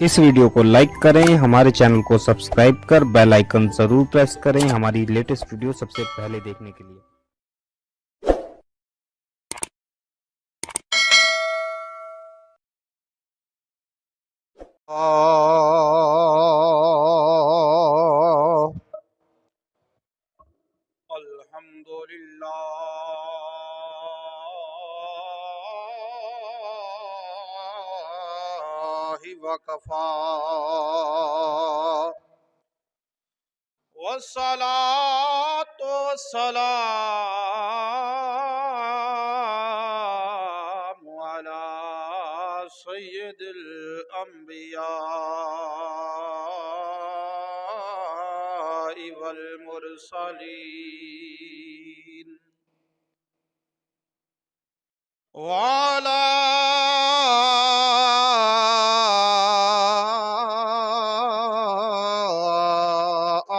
اس video کو like کریں، ہمارے چینل کو سبسکرائب کر بیل آئیکن ضرور پریس کریں ہماری لیٹسٹ ویڈیو سب سے پہلے دیکھنے کے لیے۔ الحمد للہ وکفا والصلاة والسلام على سید الانبیاء والمرسلین وعلى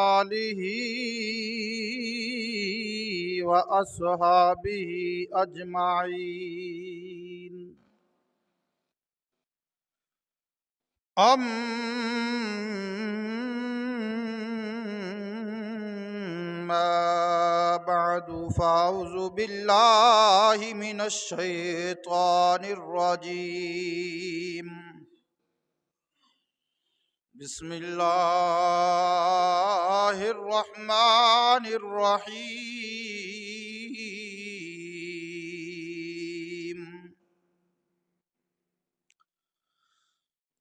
آلہ وأصحابہ اجمعین۔ أما بعد فأعوذ بالله من الشيطان الرجيم بسم الله الرحمن الرحيم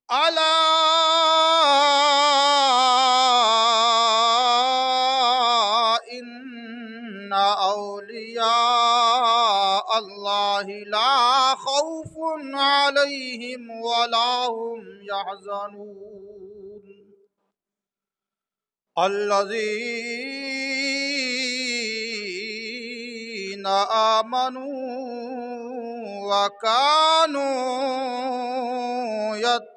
ألا إن أولياء الله لا خوف عليهم ولا هم يحزنون الذين آمنوا وكانوا يتقون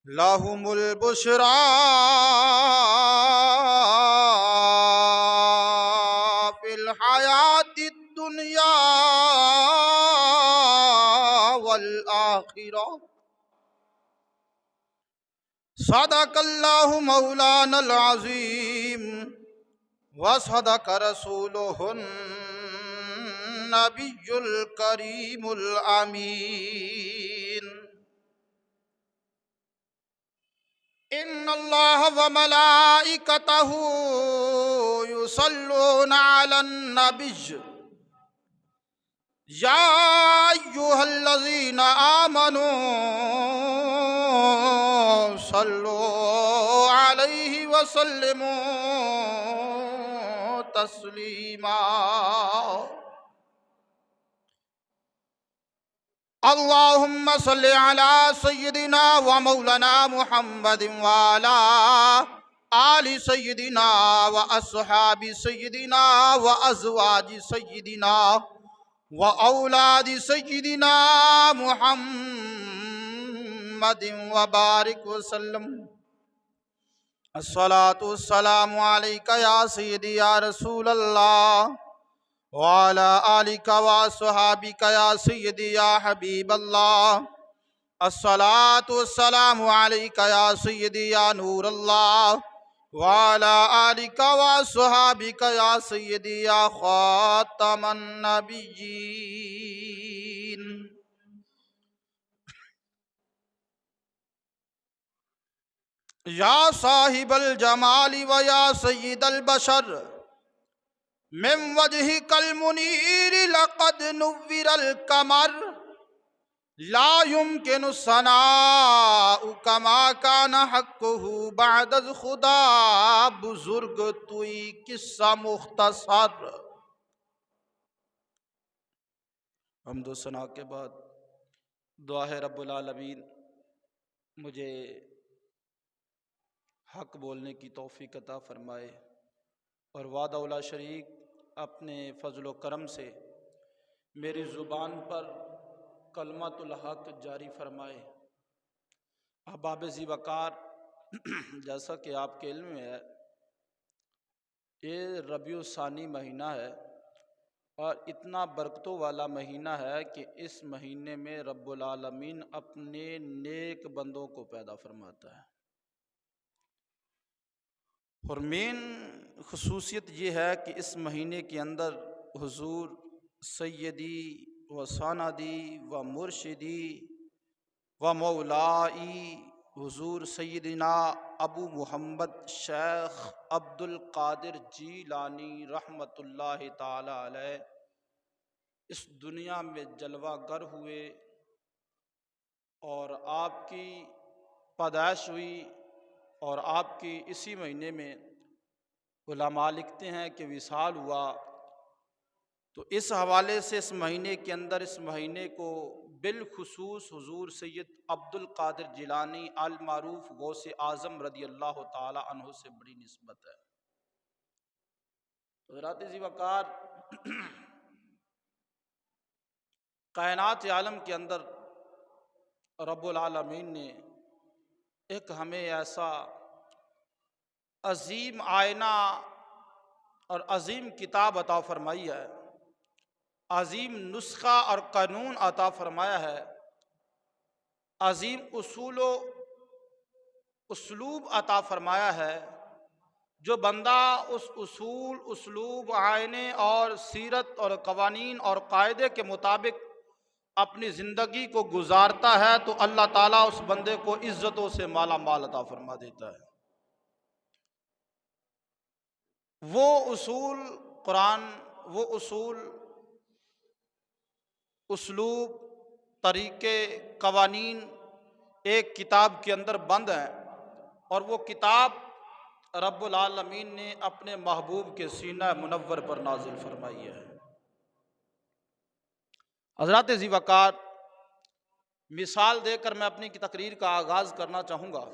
لهم البشرى في الحياة الدنيا والآخرة صدق اللہ مولانا العظیم وصدق رسولہ النبی الکریم الامین۔ ان اللہ وملائکتہ یصلون علی النبی یا ایہا الذین آمنوا صلوا علیہ وسلموا تسلیما۔ اللہم صل علی سیدنا و مولانا محمد وعلی آل سیدنا و اصحاب سیدنا و ازواج سیدنا و اولاد سیدنا محمد وبارک وسلم۔ الصلاة والسلام علیکہ یا سیدی یا رسول اللہ وعلی آلک واصحابک یا سیدی یا حبیب اللہ۔ الصلاة والسلام علیکہ یا سیدی یا نور اللہ وعلی آلک واصحابک یا سیدی یا خاتم النبیین۔ یا صاحب الجمال و یا سید البشر من وجهك المنیر لقد نور القمر لا يمكن الثناء كما كان حقه بعد از خدا بزرگ توئی قصہ مختصر۔ حمد و ثنا کے بعد دعا ہے رب العالمین مجھے حق بولنے کی توفیق عطا فرمائے اور وعدہ لا شریک اپنے فضل و کرم سے میری زبان پر کلمۃ الحق جاری فرمائے۔ احباب ذی وقار، جیسا کہ آپ کے علم میں ہے، یہ ربیع الثانی مہینہ ہے اور اتنا برکتوں والا مہینہ ہے کہ اس مہینے میں رب العالمین اپنے نیک بندوں کو پیدا فرماتا ہے۔ اور مین خصوصیت یہ ہے کہ اس مہینے کے اندر حضور سیدی و سندی و مرشدی و مولائی حضور سیدنا ابو محمد شیخ عبد القادر جیلانی رحمۃ اللہ تعالی علیہ اس دنیا میں جلوہ گر ہوئے، اور آپ کی پیدائش ہوئی، اور آپ کی اسی مہینے میں علماء لکھتے ہیں کہ وصال ہوا۔ تو اس حوالے سے اس مہینے کے اندر اس مہینے کو بالخصوص حضور سید عبد القادر جیلانی المعروف غوث اعظم رضی اللہ تعالی عنہ سے بڑی نسبت ہے۔ حضرات ذی وقار، کائنات عالم کے اندر رب العالمین نے ایک ہمیں ایسا عظیم آئینہ اور عظیم کتاب عطا فرمائی ہے، عظیم نسخہ اور قانون عطا فرمایا ہے، عظیم اصول و اسلوب عطا فرمایا ہے، جو بندہ اس اصول، اسلوب، آئینے اور سیرت اور قوانین اور قاعدے کے مطابق اپنی زندگی کو گزارتا ہے تو اللہ تعالیٰ اس بندے کو عزتوں سے مالا مال عطا فرما دیتا ہے۔ وہ اصول قرآن، وہ اصول، اسلوب، طریقے، قوانین ایک کتاب کے اندر بند ہیں، اور وہ کتاب رب العالمین نے اپنے محبوب کے سینہ منور پر نازل فرمائی ہے۔ حضرات ذی وقار، مثال دے کر میں اپنی تقریر کا آغاز کرنا چاہوں گا۔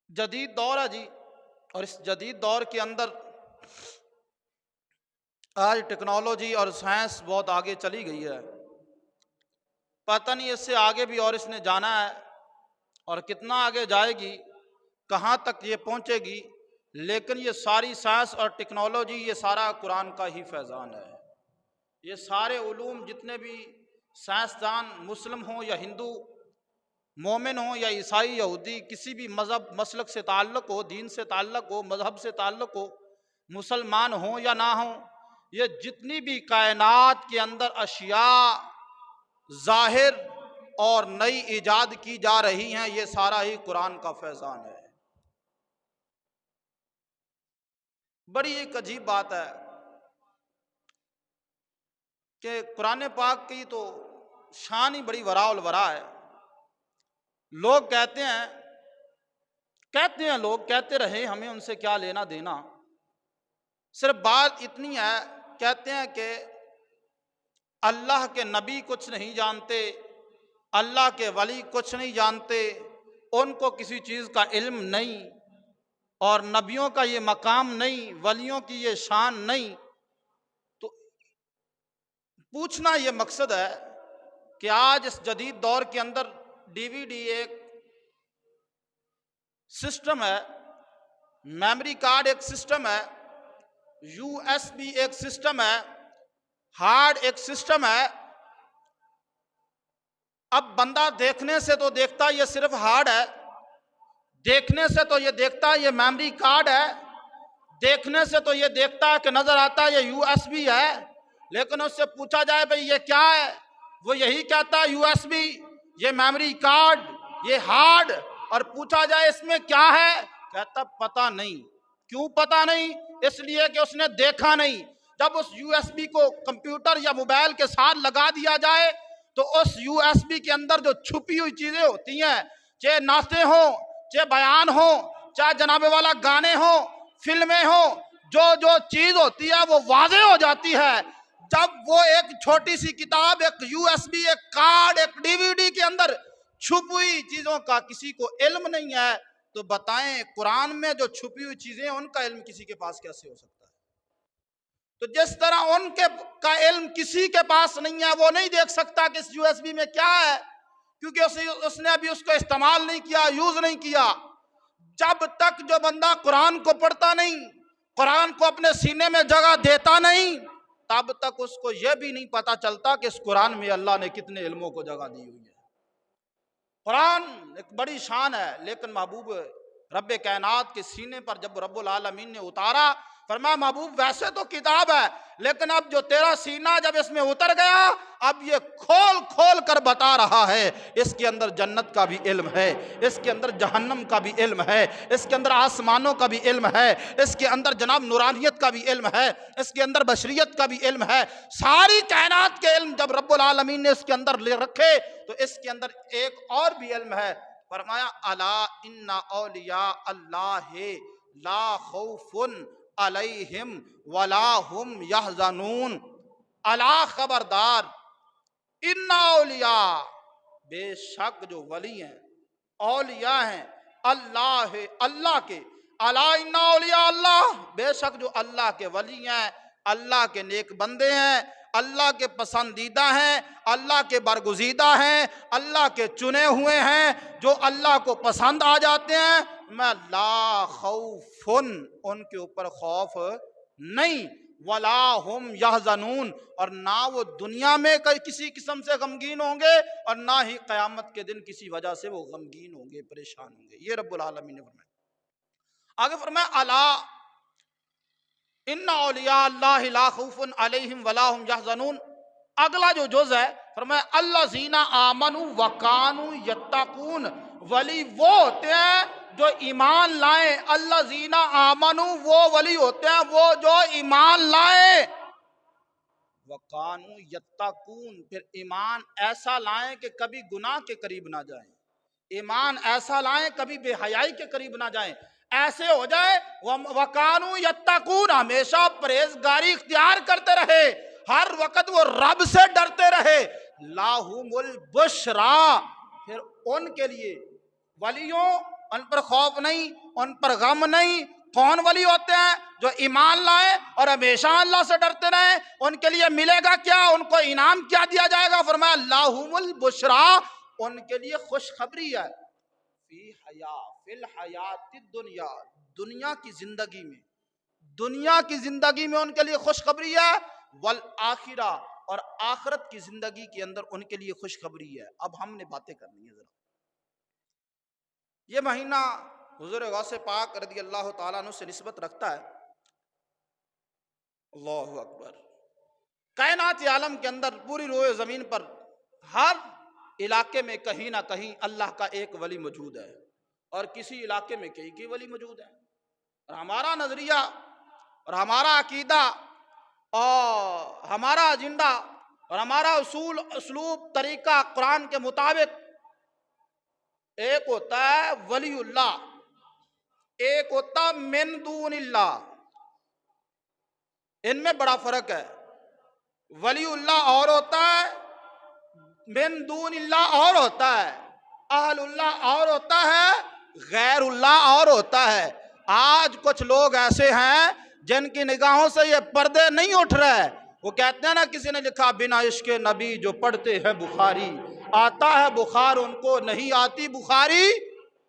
جدید دور ہے جی، اور اس جدید دور کے اندر آج ٹیکنالوجی اور سائنس بہت آگے چلی گئی ہے، پتہ نہیں اس سے آگے بھی اور اس نے جانا ہے، اور کتنا آگے جائے گی، کہاں تک یہ پہنچے گی، لیکن یہ ساری سائنس اور ٹیکنالوجی یہ سارا قرآن کا ہی فیضان ہے۔ یہ سارے علوم جتنے بھی سائنسدان مسلم ہوں یا ہندو، مومن ہوں یا عیسائی، یہودی، کسی بھی مذہب مسلک سے تعلق ہو، دین سے تعلق ہو، مذہب سے تعلق ہو، مسلمان ہوں یا نہ ہوں، یہ جتنی بھی کائنات کے اندر اشیاء ظاہر اور نئی ایجاد کی جا رہی ہیں، یہ سارا ہی قرآن کا فیضان ہے۔ بڑی ایک عجیب بات ہے کہ قرآن پاک کی تو شان ہی بڑی وراء الورا ہے۔ لوگ کہتے ہیں لوگ کہتے رہے، ہمیں ان سے کیا لینا دینا، صرف بات اتنی ہے، کہتے ہیں کہ اللہ کے نبی کچھ نہیں جانتے، اللہ کے ولی کچھ نہیں جانتے، ان کو کسی چیز کا علم نہیں، اور نبیوں کا یہ مقام نہیں، ولیوں کی یہ شان نہیں۔ تو پوچھنا یہ مقصد ہے کہ آج اس جدید دور کے اندر ڈی وی ڈی ایک سسٹم ہے، میموری کارڈ ایک سسٹم ہے، یو ایس بی ایک سسٹم ہے، ہارڈ ایک سسٹم ہے۔ اب بندہ دیکھنے سے تو دیکھتا یہ صرف ہارڈ ہے، دیکھنے سے تو یہ دیکھتا یہ میموری کارڈ ہے، دیکھنے سے تو یہ دیکھتا کہ نظر آتا یہ یو ایس بی ہے، لیکن اس سے پوچھا جائے بھئی یہ کیا ہے، وہ یہی کہتا یو ایس بی، یہ میموری کارڈ، یہ ہارڈ، اور پوچھا جائے اس میں کیا ہے، کہتا پتہ نہیں۔ کیوں پتہ نہیں؟ اس لیے کہ اس نے دیکھا نہیں۔ جب اس یو ایس بی کو کمپیوٹر یا موبائل کے ساتھ لگا دیا جائے تو اس یو ایس بی کے اندر جو چھپی ہوئی چیزیں ہوتی ہیں، چاہے نعتیں ہوں، چاہے بیان ہوں، چاہے جناب والا گانے ہوں، فلمیں ہوں، جو چیز ہوتی ہے وہ واضح ہو جاتی ہے۔ جب وہ ایک چھوٹی سی کتاب، ایک یو ایس بی، ایک کارڈ، ایک ڈی وی ڈی کے اندر چھپی ہوئی چیزوں کا کسی کو علم نہیں ہے، تو بتائیں قرآن میں جو چھپی ہوئی چیزیں ان کا علم کسی کے پاس کیسے ہو سکتا ہے؟ تو جس طرح ان کا علم کسی کے پاس نہیں ہے، وہ نہیں دیکھ سکتا کہ اس یو ایس بی میں کیا ہے، کیونکہ اس نے ابھی اس کو استعمال نہیں کیا، یوز نہیں کیا۔ جب تک جو بندہ قرآن کو پڑھتا نہیں، قرآن کو اپنے سینے میں جگہ دیتا نہیں، تب تک اس کو یہ بھی نہیں پتا چلتا کہ اس قرآن میں اللہ نے کتنے علموں کو جگہ دی ہوئی ہے۔ قرآن ایک بڑی شان ہے، لیکن محبوب رب کائنات کے سینے پر جب رب العالمین نے اتارا، فرمایا محبوب ویسے تو کتاب ہے، لیکن اب جو تیرا سینہ جب اس میں اتر گیا، اب یہ کھول کھول کر بتا رہا ہے، اس کے اندر جنت کا بھی علم ہے، اس کے اندر جہنم کا بھی علم ہے، اس کے اندر آسمانوں کا بھی علم ہے، اس کے اندر جناب نورانیت کا بھی علم ہے، اس کے اندر بشریت کا بھی علم ہے۔ ساری کائنات کے علم جب رب العالمین نے اس کے اندر لے رکھے تو اس کے اندر ایک اور بھی علم ہے۔ فرمایا الا ان اولیاء اللہ لا خوف علیہم ولا هم یحزنون، الا خبردار، ان اولیاء، بے شک جو ولی ہیں، اولیاء ہیں اللہ، اللہ کے، الا ان اولیاء اللہ، بے شک جو اللہ کے ولی ہیں، اللہ کے نیک بندے ہیں، اللہ کے پسندیدہ ہیں، اللہ کے برگزیدہ ہیں، اللہ کے چنے ہوئے ہیں، جو اللہ کو پسند آ جاتے ہیں، میں لا خوف، ان کے اوپر خوف نہیں، ولا ہم یحزنون، اور نہ وہ دنیا میں کسی قسم سے غمگین ہوں گے، اور نہ ہی قیامت کے دن کسی وجہ سے وہ غمگین ہوں گے، پریشان ہوں گے۔ یہ رب العالمین نے فرمایا۔ آگے فرمایا الا ان اولیاء اللہ لا خوف علیہم ولا هم یحزنون۔ اگلا جو جز ہے فرمایا الذین آمنوا وکانوا یتقون، ولی وہ ہوتے ہیں جو ایمان لائیں، الذین آمنوا، وہ ولی ہوتے ہیں وہ جو ایمان لائیں، وکانوا یتقون، پھر ایمان ایسا لائیں کہ کبھی گناہ کے قریب نہ جائیں، ایمان ایسا لائیں کبھی بے حیائی کے قریب نہ جائیں، ایسے ہو جائے وَقَانُوا يَتَّقُونَ، ہمیشہ پرہیزگاری اختیار کرتے رہے، ہر وقت وہ رب سے ڈرتے رہے، لَهُمُ الْبُشْرَىٰ، پھر ان کے لیے ولیوں، ان پر خوف نہیں، ان پر غم نہیں۔ کون ولی ہوتے ہیں؟ جو ایمان لائیں اور ہمیشہ اللہ سے ڈرتے رہیں۔ ان کے لیے ملے گا کیا؟ ان کو انعام کیا دیا جائے گا؟ فرمایا لَهُمُ الْبُشْرَىٰ، ان کے لیے خوشخبری ہے، فی الحیات الدنیا، دنیا کی زندگی میں، دنیا کی زندگی میں ان کے لیے خوشخبری ہے، والآخرہ، اور آخرت کی زندگی کے اندر ان کے لیے خوشخبری ہے۔ اب ہم نے باتیں کرنی ہے ذرا۔ یہ مہینہ حضور غوث پاک رضی اللہ تعالیٰ عنہ سے نسبت رکھتا ہے۔ اللہ اکبر۔ کائنات عالم کے اندر، پوری روئے زمین پر، ہر علاقے میں کہیں نہ کہیں اللہ کا ایک ولی موجود ہے، اور کسی علاقے میں کئی ولی موجود ہیں۔ اور ہمارا نظریہ اور ہمارا عقیدہ اور ہمارا ایجنڈا اور ہمارا اصول، اسلوب، طریقہ قرآن کے مطابق، ایک ہوتا ہے ولی اللہ، ایک ہوتا من دون اللہ، ان میں بڑا فرق ہے۔ ولی اللہ اور ہوتا ہے، من دون اللہ اور ہوتا ہے، اہل اللہ اور ہوتا ہے، غیر اللہ اور ہوتا ہے۔ آج کچھ لوگ ایسے ہیں جن کی نگاہوں سے یہ پردے نہیں اٹھ رہے، وہ کہتے ہیں نا، کسی نے لکھا بنا عشق نبی جو پڑھتے ہیں بخاری، آتا ہے بخار ان کو نہیں آتی بخاری۔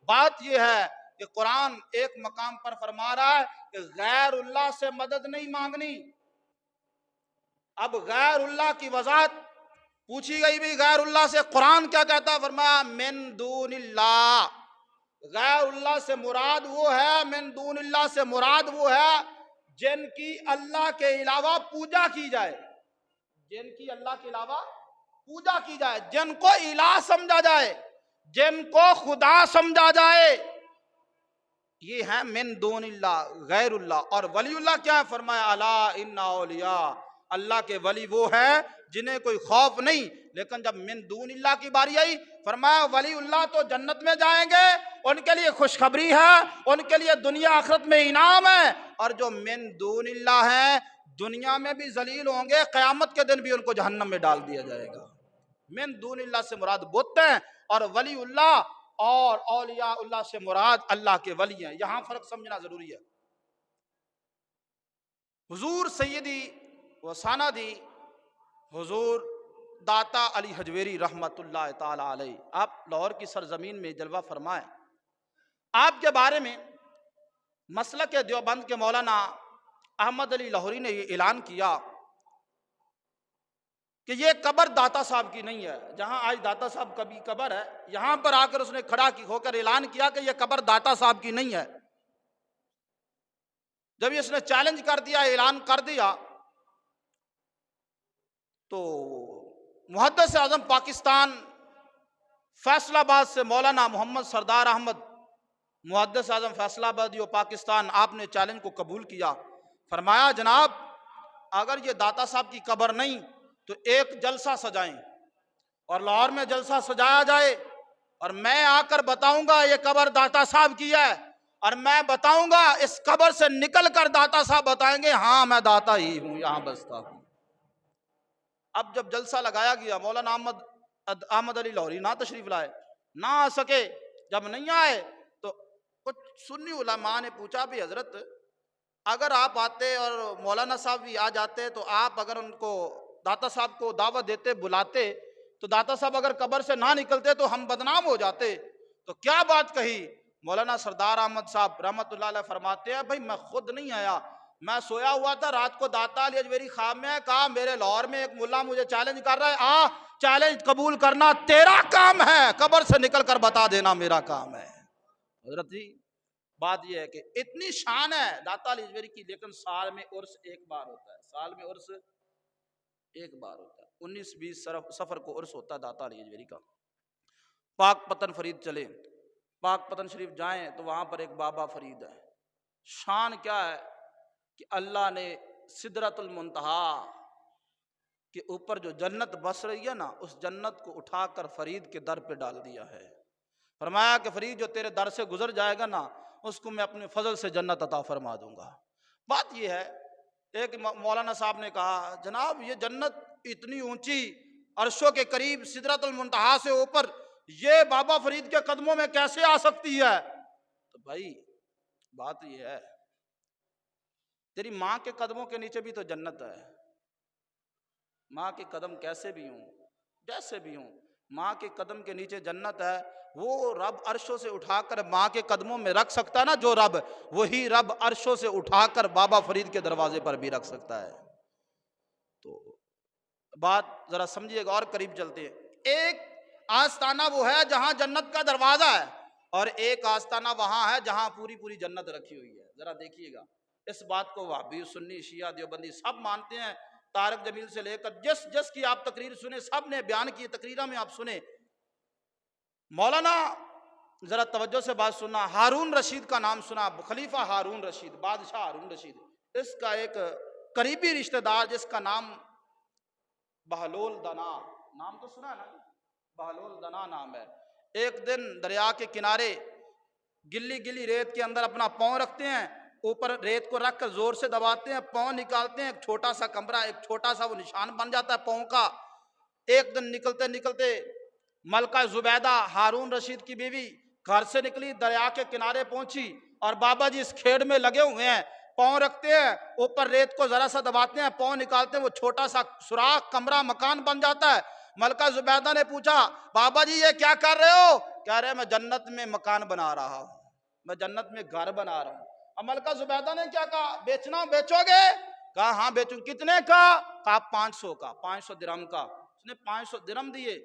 بات یہ ہے کہ قرآن ایک مقام پر فرما رہا ہے کہ غیر اللہ سے مدد نہیں مانگنی۔ اب غیر اللہ کی وضاحت پوچھی گئی بھی، غیر اللہ سے قرآن کیا کہتا ہے؟ فرمایا من دون اللہ، غیر اللہ سے مراد وہ ہے، من دون اللہ سے مراد وہ ہے جن کی اللہ کے علاوہ پوجا کی جائے، جن کی اللہ کے علاوہ پوجا کی جائے، جن کو الہ سمجھا جائے، جن کو خدا سمجھا جائے، یہ ہے من دون اللہ، غیر اللہ۔ اور ولی اللہ کیا ہے؟ فرمایا الا ان اولیاء، اللہ کے ولی وہ ہیں جنہیں کوئی خوف نہیں۔ لیکن جب من دون اللہ کی باری آئی، فرمایا ولی اللہ تو جنت میں جائیں گے، ان کے لیے خوشخبری ہے، ان کے لیے دنیا آخرت میں انعام ہے، اور جو من دون اللہ ہیں دنیا میں بھی ذلیل ہوں گے، قیامت کے دن بھی ان کو جہنم میں ڈال دیا جائے گا۔ من دون اللہ سے مراد بت ہیں، اور ولی اللہ اور اولیاء اللہ سے مراد اللہ کے ولی ہیں۔ یہاں فرق سمجھنا ضروری ہے۔ حضور سیدی و سندی حضور داتا علی حجویری رحمت اللہ تعالی علیہ، آپ لاہور کی سرزمین میں جلوہ فرمائے۔ آپ کے بارے میں مسلک دیوبند کے مولانا احمد علی لاہوری نے یہ اعلان کیا کہ یہ قبر داتا صاحب کی نہیں ہے، جہاں آج داتا صاحب کی قبر ہے یہاں پر آ کر اس نے کھڑا ہو کر اعلان کیا کہ یہ قبر داتا صاحب کی نہیں ہے۔ جب اس نے چیلنج کر دیا، اعلان کر دیا، تو محدث اعظم پاکستان فیصل آباد سے مولانا محمد سردار احمد محدث اعظم فیصل آبادی و پاکستان، آپ نے چیلنج کو قبول کیا۔ فرمایا جناب اگر یہ داتا صاحب کی قبر نہیں تو ایک جلسہ سجائیں اور لاہور میں جلسہ سجایا جائے اور میں آ کر بتاؤں گا یہ قبر داتا صاحب کی ہے، اور میں بتاؤں گا اس قبر سے نکل کر داتا صاحب بتائیں گے ہاں میں داتا ہی ہوں، یہاں بستا ہوں۔ اب جب جلسہ لگایا گیا، مولانا احمد علی لاہوری نہ تشریف لائے، نہ آ سکے۔ جب نہیں آئے تو کچھ سنی علماء نے پوچھا بھی حضرت اگر آپ آتے اور مولانا صاحب بھی آ جاتے تو آپ اگر ان کو داتا صاحب کو دعوت دیتے بلاتے تو داتا صاحب اگر قبر سے نہ نکلتے تو ہم بدنام ہو جاتے، تو کیا بات کہی؟ مولانا سردار احمد صاحب رحمت اللہ علیہ فرماتے ہیں بھائی میں خود نہیں آیا، میں سویا ہوا تھا رات کو، داتا علی اجمیری خواب میں کہا میرے لاہور میں ایک ملا مجھے چیلنج کر رہا ہے، چیلنج قبول کرنا تیرا کام ہے، قبر سے نکل کر بتا دینا میرا کام ہے۔ حضرت جی بات یہ ہے کہ اتنی شان ہے داتا علی اجمیری کی، لیکن سال میں عرس ایک بار ہوتا ہے، سال میں عرس ایک بار ہوتا ہے، 19-20 سفر کو عرس ہوتا ہے داتا علی اجمیری کا۔ پاک پتن فرید چلے، پاک پتن شریف جائیں تو وہاں پر ایک بابا فرید ہے۔ شان کیا ہے کہ اللہ نے سدرۃ المنتہا کے اوپر جو جنت بس رہی ہے نا، اس جنت کو اٹھا کر فرید کے در پہ ڈال دیا ہے۔ فرمایا کہ فرید جو تیرے در سے گزر جائے گا نا اس کو میں اپنے فضل سے جنت عطا فرما دوں گا۔ بات یہ ہے، ایک مولانا صاحب نے کہا جناب یہ جنت اتنی اونچی عرشوں کے قریب سدرۃ المنتہا سے اوپر یہ بابا فرید کے قدموں میں کیسے آ سکتی ہے؟ تو بھائی بات یہ ہے تیری ماں کے قدموں کے نیچے بھی تو جنت ہے، ماں کے قدم کیسے بھی ہوں جیسے بھی ہوں، ماں کے قدم کے نیچے جنت ہے، وہ رب عرشوں سے اٹھا کر ماں کے قدموں میں رکھ سکتا ہے نا جو رب، وہی رب عرشوں سے اٹھا کر بابا فرید کے دروازے پر بھی رکھ سکتا ہے۔ تو بات ذرا سمجھیے گا اور قریب چلتے ہیں۔ ایک آستانہ وہ ہے جہاں جنت کا دروازہ ہے، اور ایک آستانہ وہاں ہے جہاں پوری پوری جنت رکھی ہوئی ہے۔ ذرا دیکھیے گا اس بات کو وہابی سنی شیعہ دیوبندی سب مانتے ہیں، طارق جمیل سے لے کر جس کی آپ تقریر سنیں سب نے بیان کی تقریروں میں آپ سنیں۔ مولانا ذرا توجہ سے بات سننا، ہارون رشید کا نام سنا، خلیفہ ہارون رشید، بادشاہ ہارون رشید، اس کا ایک قریبی رشتہ دار جس کا نام بہلول دنا، نام تو سنا نا، بہلول دنا نام ہے۔ ایک دن دریا کے کنارے گلی گلی ریت کے اندر اپنا پاؤں رکھتے ہیں، اوپر ریت کو رکھ کر زور سے دباتے ہیں، پاؤں نکالتے ہیں، ایک چھوٹا سا کمرہ، ایک چھوٹا سا وہ نشان بن جاتا ہے پاؤں کا۔ ایک دن نکلتے نکلتے ملکہ زبیدہ ہارون رشید کی بیوی گھر سے نکلی، دریا کے کنارے پہنچی، اور بابا جی اس کھیڑ میں لگے ہوئے ہیں، پاؤں رکھتے ہیں، اوپر ریت کو ذرا سا دباتے ہیں، پاؤں نکالتے ہیں، وہ چھوٹا سا سوراخ کمرہ مکان بن جاتا ہے۔ ملکہ زبیدہ نے پوچھا بابا جی یہ کیا کر رہے ہو؟ کہہ رہے میں جنت میں مکان بنا رہا ہوں، میں جنت میں گھر بنا رہا ہوں۔ اب ملکہ زبیدہ نے کیا کہا بیچنا بیچو گے؟ کہا ہاں بیچوں۔ کتنے کا؟ کہا 500 کا، 500 درہم کا۔ اس نے 500 درہم دیے،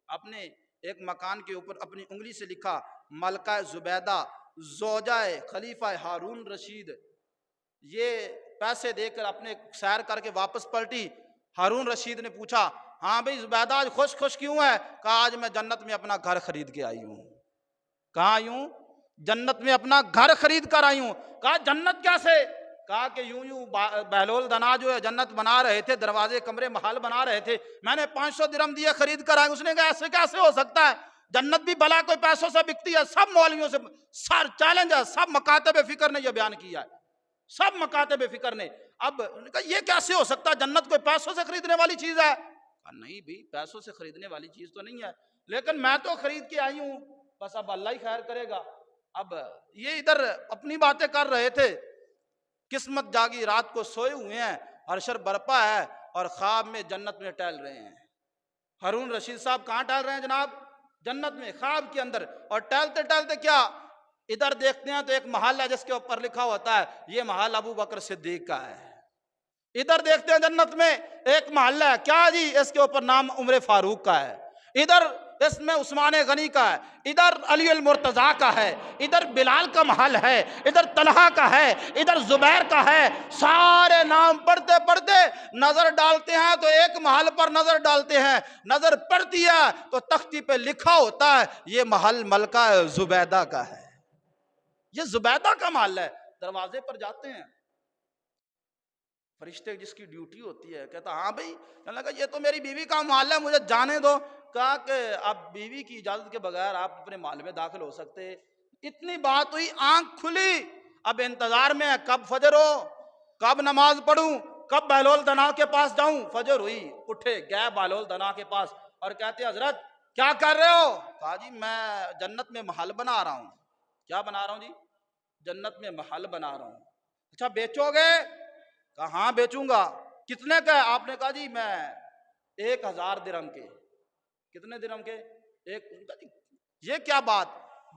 اپنے ایک مکان کے اوپر اپنی انگلی سے لکھا ملکہ زبیدہ زوجہ خلیفہ ہارون رشید۔ یہ پیسے دے کر اپنے سیر کر کے واپس پلٹی۔ ہارون رشید نے پوچھا ہاں بھئی زبیدہ آج خوش کیوں ہے؟ کہا آج میں جنت میں اپنا گھر خرید کے آئی ہوں۔ کہاں آئی ہوں؟ جنت میں اپنا گھر خرید کر آئی ہوں۔ کہا جنت کیسے؟ کہا کہ یوں بہلول دنا جو ہے جنت بنا رہے تھے، دروازے کمرے محل بنا رہے تھے، میں نے 500 درہم دیے خرید کر آئے۔ اس نے کہا ایسے کیسے ہو سکتا ہے؟ جنت بھی بھلا کوئی پیسوں سے بکتی ہے؟ سب مولویوں سے سر چیلنج ہے، سب مکاتب فکر نے یہ بیان کیا ہے، سب مکاتب فکر نے۔ اب یہ کیسے ہو سکتا ہے؟ جنت کوئی پیسوں سے خریدنے والی چیز ہے؟ نہیں بھی پیسوں سے خریدنے والی چیز تو نہیں ہے، لیکن میں تو خرید کے آئی ہوں، بس اب اللہ ہی خیر کرے گا۔ اب یہ ادھر اپنی باتیں کر رہے تھے، قسمت جاگی رات کو سوئے ہوئے ہیں، حشر برپا ہے اور خواب میں جنت میں ٹہل رہے ہیں۔ ہارون رشید صاحب کہاں ٹہل رہے ہیں جناب؟ جنت میں، خواب کے اندر۔ اور ٹہلتے ٹہلتے کیا ادھر دیکھتے ہیں تو ایک محل ہے جس کے اوپر لکھا ہوتا ہے یہ محل ابو بکر صدیق کا ہے۔ ادھر دیکھتے ہیں جنت میں ایک محلہ ہے، کیا جی اس کے اوپر نام عمر فاروق کا ہے، ادھر اس میں عثمان غنی کا ہے، ادھر علی المرتضیٰ کا ہے، ادھر بلال کا محل ہے، ادھر طلحہ کا ہے، ادھر زبیر کا ہے۔ سارے نام پڑھتے پڑھتے نظر ڈالتے ہیں تو ایک محل پر نظر ڈالتے ہیں، نظر پڑتی ہے تو تختی پہ لکھا ہوتا ہے یہ محل ملکہ زبیدہ کا ہے، یہ زبیدہ کا محل ہے۔ دروازے پر جاتے ہیں، فرشتے جس کی ڈیوٹی ہوتی ہے کہتا ہاں بھائی، کہنے لگا یہ تو میری بیوی کا محل ہے، مجھے جانے دو۔ کہا کہ اب بیوی کی اجازت کے بغیر آپ اپنے محل میں داخل ہو سکتے۔ اتنی بات ہوئی، آنکھ کھلی، اب انتظار میں ہے کب فجر ہو، کب نماز پڑھوں، کب بہلول دنا کے پاس جاؤں۔ فجر ہوئی، اٹھے گئے بہلول دنا کے پاس اور کہتے حضرت کیا کر رہے ہو؟ کہا جی میں جنت میں محل بنا رہا ہوں۔ کیا بنا رہا ہوں جی؟ جنت میں محل بنا رہا ہوں۔ اچھا بیچو گے؟ کہا ہاں بیچوں گا۔ کتنے کا ہے؟ آپ نے کہا جی میں 1000 درہم کے۔ کتنے درہم کے؟ یہ کیا بات،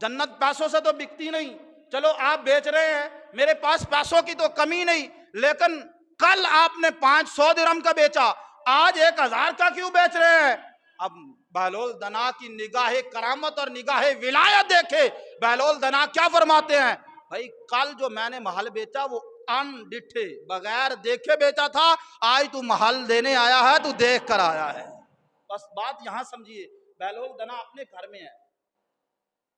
جنت پیسوں سے تو بکتی نہیں، چلو آپ بیچ رہے ہیں، میرے پاس پیسوں کی تو کمی نہیں، لیکن کل آپ نے 500 درہم کا بیچا، آج 1000 کا کیوں بیچ رہے ہیں؟ اب بہلول دنا کی نگاہ کرامت اور نگاہ ولایت دیکھے، بہلول دنا کیا فرماتے ہیں، بھائی کل جو میں نے محل بیچا وہ ان ڈٹھے بغیر دیکھے بیچا تھا، آج تو محل دینے آیا ہے تو دیکھ کر آیا ہے۔ بس بات یہاں سمجھیے، بہلول دنا اپنے گھر میں ہے،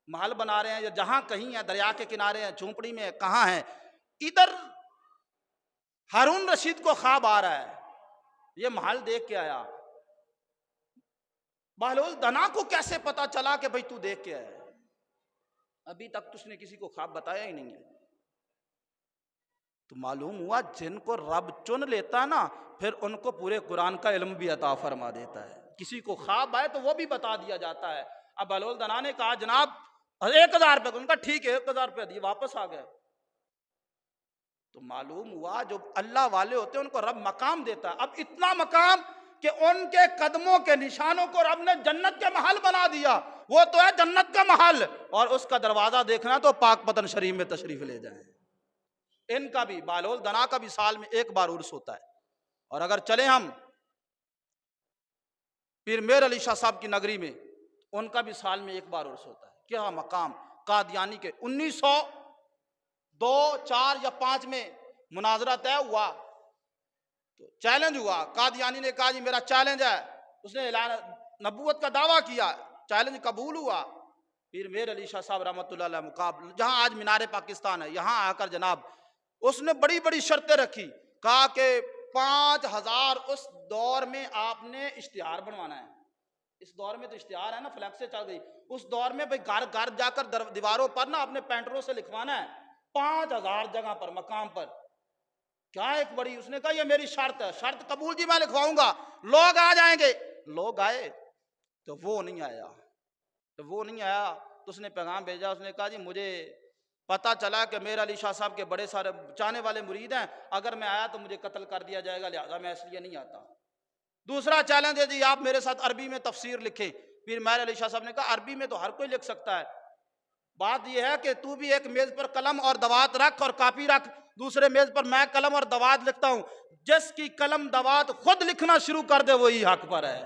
محل بنا رہے ہیں یا جہاں کہیں ہیں، دریا کے کنارے ہیں، جھونپڑی میں ہے، کہاں ہیں، ادھر ہارون رشید کو خواب آ رہا ہے، یہ محل دیکھ کے آیا۔ بہلول دنا کو کیسے پتا چلا کہ بھئی تو دیکھ کے آیا؟ ابھی تک تو اس نے کسی کو خواب بتایا ہی نہیں ہے۔ تو معلوم ہوا جن کو رب چن لیتا ہے نا، پھر ان کو پورے قرآن کا علم بھی عطا فرما دیتا ہے۔ کسی کو خواب آئے تو وہ بھی بتا دیا جاتا ہے۔ اب بہلول دنا نے کہا جناب 1000 روپے، ان کا ٹھیک ہے 1000 روپے دیے، واپس آ گئے۔ تو معلوم ہوا جو اللہ والے ہوتے ہیں ان کو رب مقام دیتا ہے، اب اتنا مقام کہ ان کے قدموں کے نشانوں کو رب نے جنت کے محل بنا دیا۔ وہ تو ہے جنت کا محل، اور اس کا دروازہ دیکھنا تو پاک پتن شریف میں تشریف لے جائیں۔ ان کا بھی، بہلول دنا کا بھی سال میں ایک بار عرس ہوتا ہے۔ اور اگر چلیں ہم پیر میر علی شاہ صاحب کی نگری میں، ان کا بھی سال میں ایک بار عرس ہوتا ہے۔ کیا مقام، قادیانی کے 1902 4 یا 5 میں مناظرہ طے ہوا تو چیلنج ہوا، قادیانی نے کہا جی میرا چیلنج ہے، اس نے اعلان نبوت کا دعویٰ کیا، چیلنج قبول ہوا۔ پیر میر علی شاہ صاحب رحمۃ اللہ علیہ مقابل جہاں آج مینار پاکستان ہے، یہاں آ کر جناب اس نے بڑی بڑی شرطیں رکھی، کہا کہ 5000 اس دور میں آپ نے اشتہار بنوانا ہے۔ اس دور میں تو اشتہار ہے نا، فلیکس سے چل گئی، اس دور میں بھئی گھر گھر جا کر دیواروں پر نا اپنے پینٹروں سے لکھوانا ہے 5000 جگہ پر، مقام پر۔ کیا ایک بڑی، اس نے کہا یہ میری شرط ہے، شرط قبول جی میں لکھواؤں گا، لوگ آ جائیں گے۔ لوگ آئے تو وہ نہیں آیا، تو اس نے پیغام بھیجا، اس نے کہا جی مجھے پتا چلا کہ میرا علی شاہ صاحب کے بڑے سارے چاہنے والے مرید ہیں، اگر میں آیا تو مجھے قتل کر دیا جائے گا، لہذا میں اس لیے نہیں آتا۔ دوسرا چیلنج ہے جی آپ میرے ساتھ عربی میں تفسیر لکھیں۔ پھر میر علی شاہ صاحب نے کہا عربی میں تو ہر کوئی لکھ سکتا ہے، بات یہ ہے کہ تو بھی ایک میز پر قلم اور دوات رکھ اور کاپی رکھ، دوسرے میز پر میں قلم اور دوات لکھتا ہوں، جس کی قلم دوات خود لکھنا شروع کر دے وہی حق پر ہے۔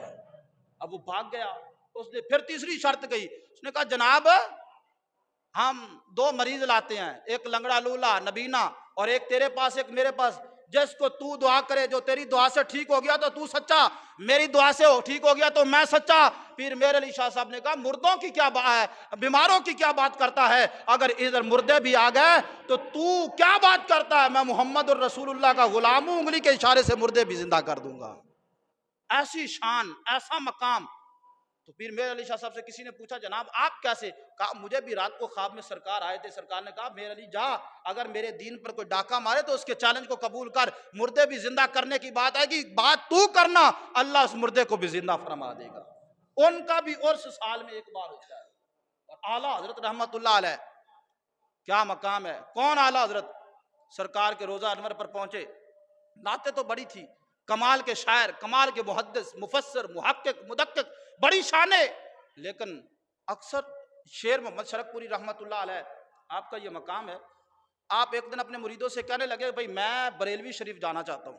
اب وہ بھاگ گیا، اس نے پھر تیسری شرط کہی، اس نے کہا جناب ہم 2 مریض لاتے ہیں، ایک لنگڑا لولا نبینا اور ایک تیرے پاس ایک میرے پاس، جس کو تو دعا کرے، جو تیری دعا سے ٹھیک ہو گیا تو تو سچا، میری دعا سے ٹھیک ہو گیا تو میں سچا۔ پھر میر علی شاہ صاحب نے کہا مردوں کی کیا بات ہے، بیماروں کی کیا بات کرتا ہے، اگر ادھر مردے بھی آ گئے تو کیا بات کرتا ہے، میں محمد الرسول اللہ کا غلام ہوں، انگلی کے اشارے سے مردے بھی زندہ کر دوں گا۔ ایسی شان، ایسا مقام۔ تو پھر میر علی شاہ صاحب سے کسی نے پوچھا جناب آپ کیسے؟ کہا مجھے بھی رات کو خواب میں سرکار آئے تھے، سرکار نے کہا میر علی جا، اگر میرے دین پر کوئی ڈاکہ مارے تو اس کے چیلنج کو قبول کر، مردے بھی زندہ کرنے کی بات آئے گی، بات تو کرنا، اللہ اس مردے کو بھی زندہ فرما دے گا۔ ان کا بھی عرس سال میں ایک بار ہوتا ہے۔ اور اعلیٰ حضرت رحمت اللہ علیہ، کیا مقام ہے، کون اعلیٰ حضرت؟ سرکار کے روزہ انور پر پہنچے، نعتیں تو بڑی تھی، کمال کے شاعر، کمال کے محدث، مفسر، محقق، مدقق، بڑی شانیں، لیکن اکثر شیر محمد شرک پوری رحمت اللہ علیہ، آپ کا یہ مقام ہے، آپ ایک دن اپنے مریدوں سے کہنے لگے بھئی میں بریلوی شریف جانا چاہتا ہوں۔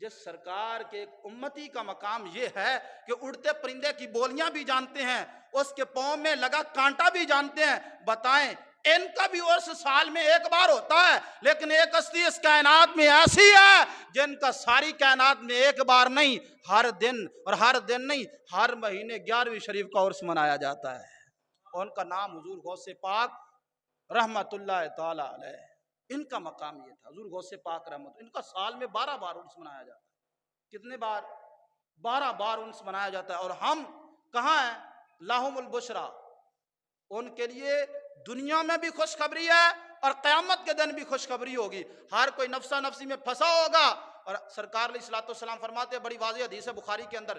جس سرکار کے ایک امتی کا مقام یہ ہے کہ اڑتے پرندے کی بولیاں بھی جانتے ہیں، اس کے پاؤں میں لگا کانٹا بھی جانتے ہیں، بتائیں ان کا بھی عرس سال میں ایک بار ہوتا ہے، لیکن ایک ہستی اس کائنات میں ایسی ہے جن کا ساری کائنات میں ایک بار نہیں، ہر دن، اور ہر دن نہیں، ہر مہینے 11ویں شریف کا عرس منایا جاتا ہے۔ ان کا نام حضور غوث پاک رحمت اللہ تعالی علیہ، ان کا مقام یہ تھا، حضور غوث پاک رحمت، ان کا سال میں 12 بار عرس منایا جاتا ہے۔ کتنے بار؟ 12 بار عرس منایا جاتا ہے۔ اور ہم کہاں ہیں؟ لہم البشرا، ان کے لیے دنیا میں بھی خوشخبری ہے اور قیامت کے دن بھی خوشخبری ہوگی۔ ہر کوئی نفسا نفسی میں پھنسا ہوگا، اور سرکار علیہ الصلوۃ والسلام فرماتے ہیں، بڑی واضح حدیث ہے بخاری کے اندر،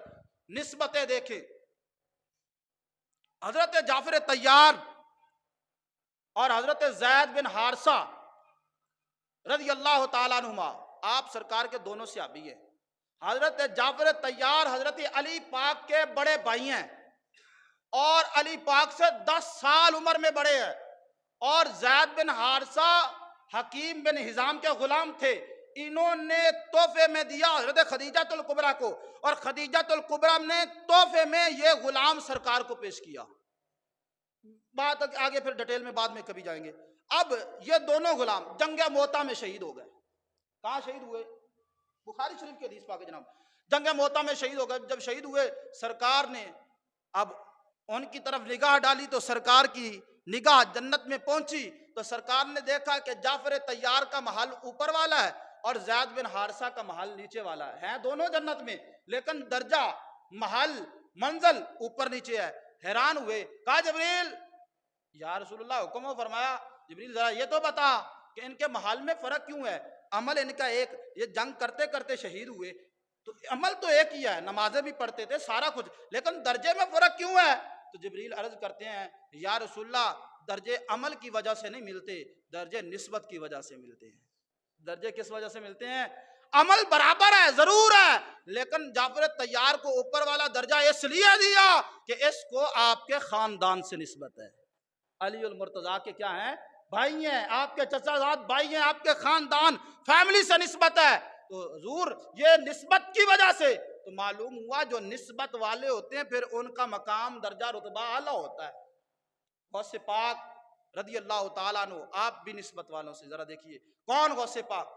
نسبتیں دیکھیں، حضرت جعفر طیار اور حضرت زید بن حارثہ رضی اللہ تعالیٰ عنہما، آپ سرکار کے دونوں صحابی ہیں۔ حضرت جعفر طیار حضرت علی پاک کے بڑے بھائی ہیں اور علی پاک سے 10 سال عمر میں بڑے ہیں، اور زید بن حارثہ حکیم بن حزام کے غلام تھے۔ انہوں نے تحفے میں دیا حضرت خدیجہ الکبریٰ کو، اور خدیجہ الکبریٰ نے تحفے میں یہ غلام سرکار کو پیش کیا۔ بات آگے پھر ڈیٹیل میں بعد میں کبھی جائیں گے۔ اب یہ دونوں غلام جنگ موتا میں شہید ہو گئے۔ کہاں شہید ہوئے؟ بخاری شریف کی حدیث پاک ہے جناب، جنگ موتا میں شہید ہو گئے۔ جب شہید ہوئے، سرکار نے اب ان کی طرف نگاہ ڈالی تو سرکار کی نگاہ جنت میں پہنچی، تو سرکار نے دیکھا کہ جعفر طیار کا محل اوپر والا ہے اور زید بن حارثہ کا محل نیچے والا ہے، ہیں دونوں جنت میں، لیکن درجہ، محل، منزل اوپر نیچے ہے۔ حیران ہوئے، کہا جبریل یا رسول اللہ حکم ہو، فرمایا جبریل ذرا یہ تو بتا کہ ان کے محل میں فرق کیوں ہے؟ عمل ان کا ایک، یہ جنگ کرتے کرتے شہید ہوئے تو عمل تو ایک ہی ہے، نمازیں بھی پڑھتے تھے، سارا کچھ، لیکن درجے میں فرق کیوں ہے؟ تو جبریل عرض کرتے ہیں یا رسول اللہ درجے عمل کی وجہ سے نہیں ملتے، درجے نسبت کی وجہ سے ملتے ہیں۔ درجے کس وجہ سے ملتے ہیں؟ عمل برابر ہے، ضرور ہے، لیکن جعفر طیار کو اوپر والا درجہ اس لیے دیا کہ اس کو آپ کے خاندان سے نسبت ہے۔ علی المرتضیٰ کے کیا ہیں؟ بھائی ہیں، آپ کے چچا زاد بھائی ہیں، آپ کے خاندان، فیملی سے نسبت ہے۔ تو حضور یہ نسبت کی وجہ سے تو معلوم ہوا جو نسبت والے ہوتے ہیں پھر ان کا مقام، درجہ، رتبہ اعلیٰ ہوتا ہے۔ غوث پاک رضی اللہ تعالیٰ عنہ، آپ بھی نسبت والوں سے، ذرا دیکھیے کون غوث پاک؟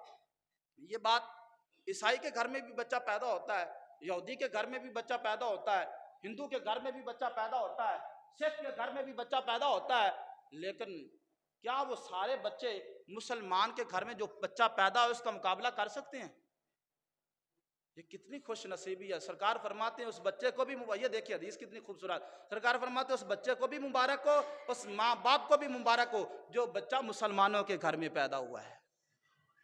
یہ بات عیسائی کے گھر میں بھی بچہ پیدا ہوتا ہے، یہودی کے گھر میں بھی بچہ پیدا ہوتا ہے، ہندو کے گھر میں بھی بچہ پیدا ہوتا ہے، سکھ کے گھر میں بھی بچہ پیدا ہوتا ہے، لیکن کیا وہ سارے بچے مسلمان کے گھر میں جو بچہ پیدا ہو اس کا مقابلہ کر سکتے ہیں؟ یہ کتنی خوش نصیبی ہے۔ سرکار فرماتے ہیں اس بچے کو بھی، یہ دیکھیے حدیث کتنی خوبصورت، سرکار فرماتے ہیں اس بچے کو بھی مبارک ہو، اس ماں باپ کو بھی مبارک ہو جو بچہ مسلمانوں کے گھر میں پیدا ہوا ہے۔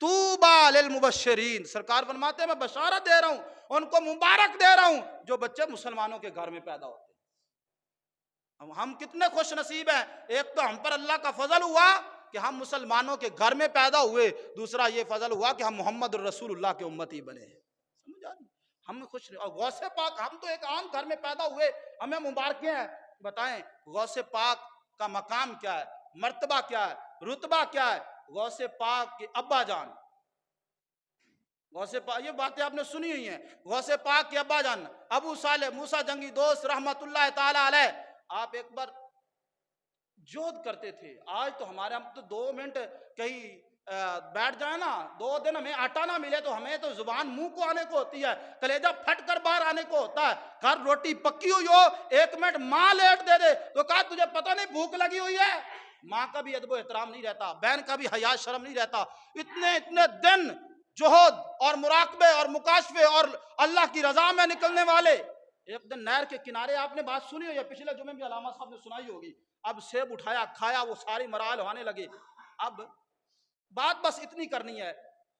طوبیٰ للمبشرین، سرکار فرماتے ہیں میں بشارت دے رہا ہوں، ان کو مبارک دے رہا ہوں جو بچے مسلمانوں کے گھر میں پیدا ہوتے ہیں۔ ہم کتنے خوش نصیب ہیں، ایک تو ہم پر اللہ کا فضل ہوا کہ ہم مسلمانوں کے گھر میں پیدا ہوئے، دوسرا یہ فضل ہوا کہ ہم محمد الرسول اللہ کے امتی بنے۔ سمجھ آ رہی؟ ہم خوش، اور غوث پاک، ہم تو ایک عام گھر میں پیدا ہوئے، ہمیں مبارکیں ہیں۔ بتائیں غوث پاک کا مقام کیا ہے، مرتبہ کیا ہے، رتبہ کیا ہے؟ غوث پاک کے ابا جان، غوث پاک، یہ باتیں آپ نے سنی ہوئی ہیں، غوث پاک کے ابا جان ابو صالح موسیٰ جنگی دوست رحمت اللہ تعالی علیہ، آپ ایک بار جہد کرتے تھے۔ آج تو ہمارے ہم تو 2 منٹ کہیں بیٹھ جائیں نا، 2 دن ہمیں آٹا نہ ملے تو ہمیں تو زبان منہ کو آنے کو ہوتی ہے، کلیجہ پھٹ کر باہر آنے کو ہوتا ہے۔ گھر روٹی پکی ہوئی ہو، 1 منٹ ماں لیٹ دے دے تو کہا تجھے پتہ نہیں بھوک لگی ہوئی ہے؟ ماں کا بھی ادب و احترام نہیں رہتا، بہن کا بھی حیا شرم نہیں رہتا۔ اتنے دن جہد اور مراقبے اور مکاشفے اور اللہ کی رضا میں نکلنے والے، ایک دن نہر کے کنارے، آپ نے بات سنی ہوئی ہے، پچھلے جمعے بھی علامہ صاحب نے سنائی ہوگی، اب سیب اٹھایا، کھایا، وہ ساری مراحل ہونے لگے۔ اب بات بس اتنی کرنی ہے،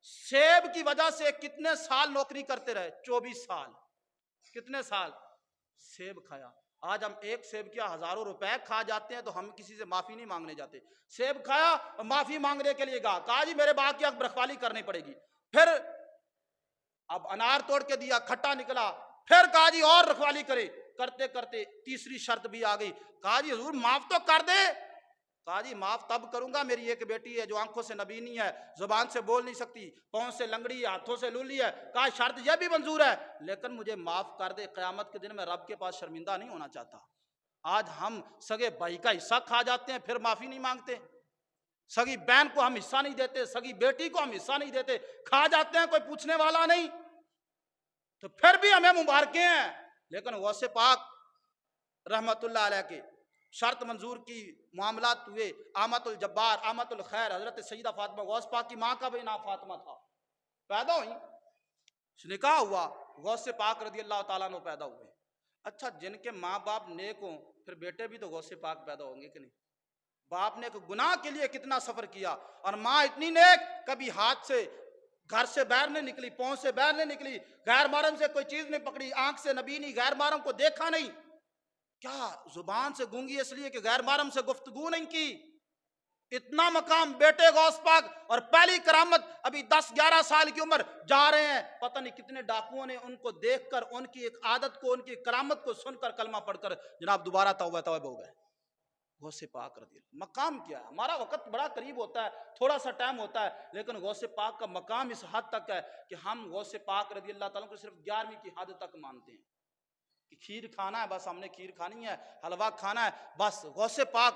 سیب کی وجہ سے کتنے سال نوکری کرتے رہے؟ 24 سال۔ کتنے سال؟ سیب کھایا۔ آج ہم ایک سیب کیا ہزاروں روپے کھا جاتے ہیں تو ہم کسی سے معافی نہیں مانگنے جاتے۔ سیب کھایا اور معافی مانگنے کے لیے کہا جی میرے باغ کی اب رکھوالی کرنی پڑے گی۔ پھر اب انار توڑ کے دیا، کھٹا نکلا، پھر کہا جی اور رکھوالی کرے، کرتے کرتے تیسری شرط بھی آ گئی، کہا جی حضور معاف تو کر دے۔ کہا جی معاف تب کروں گا، میری ایک بیٹی ہے جو آنکھوں سے نبینی ہے، زبان سے بول نہیں سکتی، پاؤں سے لنگڑی ہے، ہاتھوں سے لولی ہے. کہا شرط یہ بھی منظور ہے لیکن مجھے معاف کر دے، قیامت کے دن میں رب کے پاس شرمندہ نہیں ہونا چاہتا. آج ہم سگے بھائی کا حصہ کھا جاتے ہیں پھر معافی نہیں مانگتے، سگی بہن کو ہم حصہ نہیں دیتے، سگی بیٹی کو ہم حصہ نہیں دیتے، کھا جاتے ہیں کوئی پوچھنے والا نہیں، تو پھر بھی ہمیں مبارکیں ہیں. لیکن غوث پاک رحمت اللہ علیہ کے شرط منظور کی معاملات ہوئے. آمت الجبار، آمت الخیر، حضرت سیدہ فاطمہ، غوث پاک کی ماں کا بھی نام فاطمہ تھا، پیدا ہوئی، نکاح ہوا، غوث پاک رضی اللہ تعالیٰ عنہ پیدا ہوئے. اچھا جن کے ماں باپ نیک ہوں پھر بیٹے بھی تو غوث پاک پیدا ہوں گے کہ نہیں؟ باپ نے گناہ کے لیے کتنا سفر کیا، اور ماں اتنی نیک، کبھی ہاتھ سے گھر سے باہر نہیں نکلی، پاؤں سے باہر نہیں نکلی، غیر محرم سے کوئی چیز نہیں پکڑی، آنکھ سے نبینی، غیر محرم کو دیکھا نہیں. کیا زبان سے گونگی اس لیے کہ غیر محرم سے گفتگو نہیں کی. اتنا مقام بیٹے غوث پاک، اور پہلی کرامت ابھی 10-11 سال کی عمر، جا رہے ہیں پتہ نہیں کتنے ڈاکوؤں نے ان کو دیکھ کر ان کی ایک عادت کو، ان کی کرامت کو سن کر کلمہ پڑھ کر جناب دوبارہ توبہ ہو گئے. غوث پاک رضی اللہ، مقام کیا ہے. ہمارا وقت بڑا قریب ہوتا ہے، تھوڑا سا ٹائم ہوتا ہے، لیکن غوث پاک کا مقام اس حد تک ہے کہ ہم غوث پاک رضی اللہ تعالیٰ کو صرف 11ویں کی حد تک مانتے ہیں کہ کھیر کھانا ہے بس، ہم نے کھیر کھانی ہے، حلوہ کھانا ہے بس. غوث پاک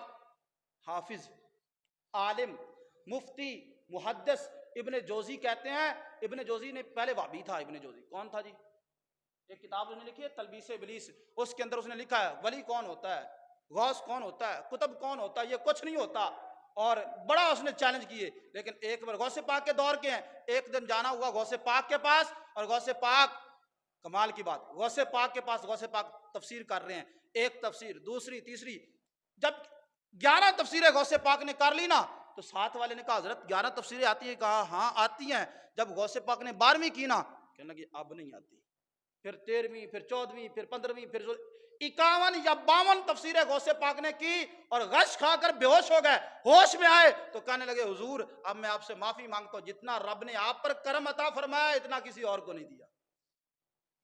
حافظ، عالم، مفتی، محدث ابن جوزی کہتے ہیں. ابن جوزی نے پہلے وہابی تھا. ابن جوزی کون تھا جی؟ ایک کتاب اس نے لکھی ہے تلبیس ابلیس، اس کے اندر اس نے لکھا ہے ولی کون ہوتا ہے، غوث کون ہوتا ہے، قطب کون ہوتا ہے، یہ کچھ نہیں ہوتا. اور بڑا اس نے چیلنج کیے. لیکن ایک بار غوث پاک کے دور کے ہیں، ایک دن جانا ہوا غوث پاک کے پاس، اور غوث پاک، کمال کی بات، غوث پاک کے پاس غوث پاک تفسیر کر رہے ہیں، ایک تفسیر، دوسری، تیسری. جب 11 تفسیریں غوث پاک نے کر لی نا، تو ساتھ والے نے کہا حضرت 11 تفسیریں آتی ہیں؟ کہا ہاں آتی ہیں. جب غوث پاک نے 12ویں کی نا، کہنے لگے اب نہیں آتی. پھر 13ویں، پھر 14ویں، پھر 15ویں، پھر 51 یا 52 تفسیریں غوث پاک نے کی، اور غش کھا کر بے ہوش ہو گئے. ہوش میں آئے تو کہنے لگے حضور اب میں آپ سے معافی مانگتا ہوں، جتنا رب نے آپ پر کرم عطا فرمایا اتنا کسی اور کو نہیں دیا.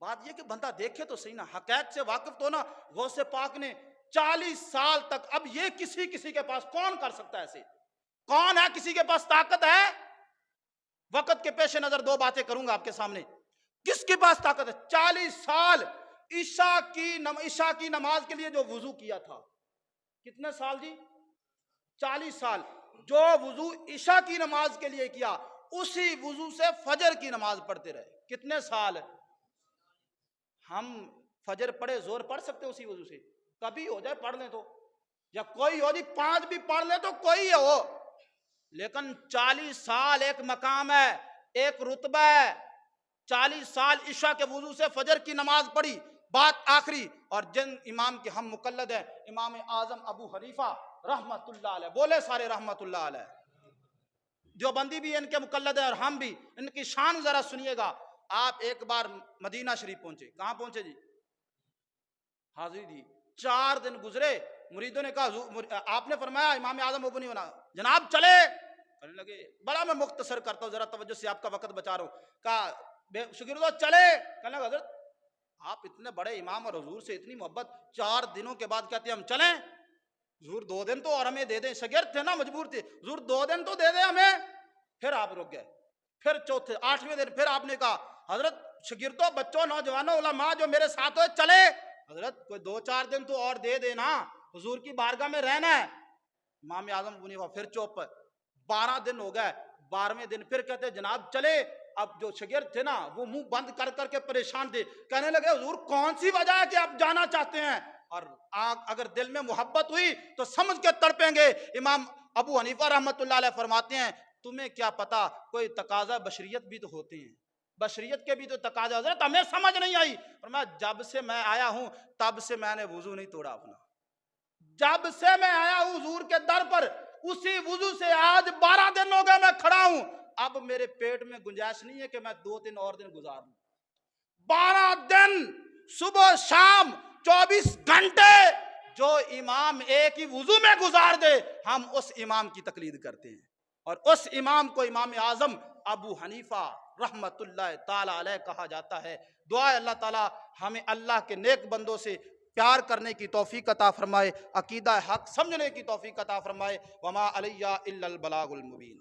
بات یہ کہ بندہ دیکھے تو صحیح نا، حقائق سے واقف تو نا. غوث پاک نے 40 سال تک، اب یہ کسی کے پاس کون کر سکتا ہے ایسے؟ کون ہے کسی کے پاس طاقت ہے؟ وقت کے پیش نظر 2 باتیں کروں گا آپ کے سامنے. کس کے پاس طاقت ہے؟ 40 سال عشاء کی نماز کے لیے جو وضو کیا تھا، کتنے سال جی؟ 40 سال. جو وضو عشاء کی نماز کے لیے کیا، اسی وضو سے فجر کی نماز پڑھتے رہے. کتنے سال؟ ہم فجر پڑھے زور پڑھ سکتے اسی وضو سے؟ کبھی ہو جائے پڑھ لیں تو، یا کوئی ہو جی 5 بھی پڑھ لیں تو کوئی ہو. لیکن 40 سال ایک مقام ہے، ایک رتبہ ہے. 40 سال عشاء کے وضو سے فجر کی نماز پڑھی. بات آخری، اور جن امام کے ہم مقلد ہیں، امام اعظم ابو حنیفہ رحمت اللہ علیہ، بولے سارے رحمت اللہ علیہ. دیوبندی بھی ان کے مقلد ہیں اور ہم بھی. ان کی شان ذرا سنیے گا. آپ ایک بار مدینہ شریف پہنچے. کہاں پہنچے جی؟ حاضری دی. 4 دن گزرے، مریدوں نے کہا آپ نے فرمایا امام اعظم ابو نہیں ہونا، جناب چلے. کہنے لگے بڑا میں مختصر کرتا ہوں، ذرا توجہ سے آپ کا وقت بچا رہا ہوں. کہا شاگردو چلے. کہنے لگا حضرت آپ اتنے بڑے امام اور حضور سے اتنی محبت، 4 دنوں کے بعد کہتے ہیں ہم چلیں؟ حضور 2 دن تو اور ہمیں دے دیں. شاگرد تھے نا، مجبور تھے. حضور 2 دن تو دے دیں ہمیں. پھر آپ رک گئے. پھر 8ویں دن پھر آپ نے کہا حضرت شاگردوں، بچوں، نوجوانوں، علماء جو میرے ساتھ ہوئے چلے. حضرت کوئی 2-4 دن تو اور دے دینا، حضور کی بارگاہ میں رہنا ہے. امام اعظم ابو حنیفہ پھر چوپ. 12 دن ہو گئے. 12ویں دن پھر کہتے جناب چلے. اب جو شاگرد تھے نا وہ منہ بند کر کر کے پریشان تھے. کہنے لگے حضور کون سی وجہ ہے کہ آپ جانا چاہتے ہیں؟ اور اگر دل میں محبت ہوئی تو سمجھ کے تڑپیں گے. امام ابو حنیفہ رحمت اللہ علیہ فرماتے ہیں تمہیں کیا پتا، کوئی تقاضا بشریت بھی تو ہوتے ہیں، بشریت کے بھی تو تقاضا. حضرت ہمیں سمجھ نہیں آئی. فرمایا جب سے میں آیا ہوں تب سے میں نے وضو نہیں توڑا اپنا. جب سے میں آیا ہوں حضور کے در پر، اسی وضو سے آج 12 دن ہو گئے میں کھڑا ہوں. اب میرے پیٹ میں گنجائش نہیں ہے کہ میں 2-3 اور دن گزار لوں. 12 دن صبح شام 24 گھنٹے جو امام ایک ہی وضو میں گزار دے، ہم اس امام کی تقلید کرتے ہیں. اور اس امام کو امام اعظم ابو حنیفہ رحمت اللہ تعالی علیہ کہا جاتا ہے. دعا اللہ تعالی ہمیں اللہ کے نیک بندوں سے پیار کرنے کی توفیق عطا فرمائے، عقیدہ حق سمجھنے کی توفیق عطا فرمائے۔ وما علیہ الا البلاغ المبین۔